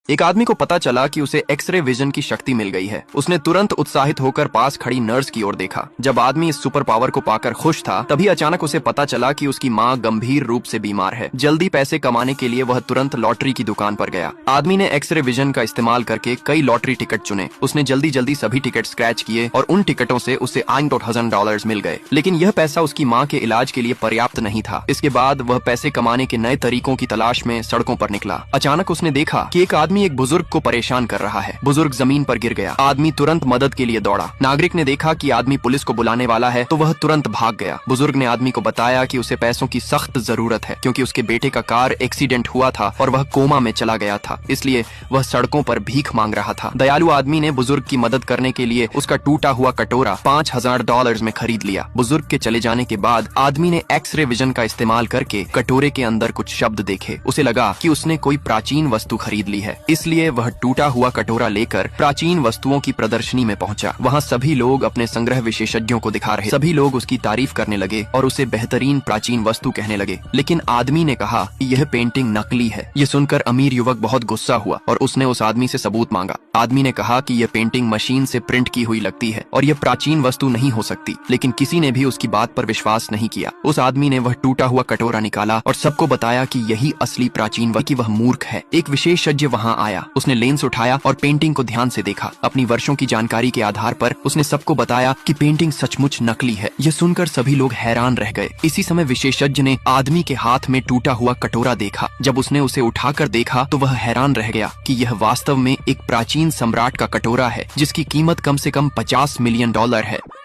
एक आदमी को पता चला कि उसे एक्सरे विजन की शक्ति मिल गई है। उसने तुरंत उत्साहित होकर पास खड़ी नर्स की ओर देखा। जब आदमी इस सुपर पावर को पाकर खुश था, तभी अचानक उसे पता चला कि उसकी माँ गंभीर रूप से बीमार है। जल्दी पैसे कमाने के लिए वह तुरंत लॉटरी की दुकान पर गया। आदमी ने एक्सरे विजन का इस्तेमाल करके कई लॉटरी टिकट चुने। उसने जल्दी जल्दी सभी टिकट स्क्रैच किए और उन टिकटों से उसे $1000 मिल गए। लेकिन यह पैसा उसकी माँ के इलाज के लिए पर्याप्त नहीं था। इसके बाद वह पैसे कमाने के नए तरीकों की तलाश में सड़कों पर निकला। अचानक उसने देखा कि एक आदमी एक बुजुर्ग को परेशान कर रहा है। बुजुर्ग जमीन पर गिर गया। आदमी तुरंत मदद के लिए दौड़ा। नागरिक ने देखा कि आदमी पुलिस को बुलाने वाला है, तो वह तुरंत भाग गया। बुजुर्ग ने आदमी को बताया कि उसे पैसों की सख्त जरूरत है, क्योंकि उसके बेटे का कार एक्सीडेंट हुआ था और वह कोमा में चला गया था, इसलिए वह सड़कों पर भीख मांग रहा था। दयालु आदमी ने बुजुर्ग की मदद करने के लिए उसका टूटा हुआ कटोरा $5000 में खरीद लिया। बुजुर्ग के चले जाने के बाद आदमी ने एक्सरे विजन का इस्तेमाल करके कटोरे के अंदर कुछ शब्द देखे। उसे लगा कि उसने कोई प्राचीन वस्तु खरीद ली है, इसलिए वह टूटा हुआ कटोरा लेकर प्राचीन वस्तुओं की प्रदर्शनी में पहुंचा। वहां सभी लोग अपने संग्रह विशेषज्ञों को दिखा रहे। सभी लोग उसकी तारीफ करने लगे और उसे बेहतरीन प्राचीन वस्तु कहने लगे। लेकिन आदमी ने कहा कि यह पेंटिंग नकली है। यह सुनकर अमीर युवक बहुत गुस्सा हुआ और उसने उस आदमी से सबूत मांगा। आदमी ने कहा कि यह पेंटिंग मशीन से प्रिंट की हुई लगती है और यह प्राचीन वस्तु नहीं हो सकती। लेकिन किसी ने भी उसकी बात पर विश्वास नहीं किया। उस आदमी ने वह टूटा हुआ कटोरा निकाला और सबको बताया कि यही असली प्राचीन वह मूर्ख है। एक विशेषज्ञ वहां आया। उसने लेंस उठाया और पेंटिंग को ध्यान से देखा। अपनी वर्षों की जानकारी के आधार पर उसने सबको बताया कि पेंटिंग सचमुच नकली है। यह सुनकर सभी लोग हैरान रह गए। इसी समय विशेषज्ञ ने आदमी के हाथ में टूटा हुआ कटोरा देखा। जब उसने उसे उठाकर देखा तो वह हैरान रह गया कि यह वास्तव में एक प्राचीन सम्राट का कटोरा है, जिसकी कीमत कम से कम $50 मिलियन है।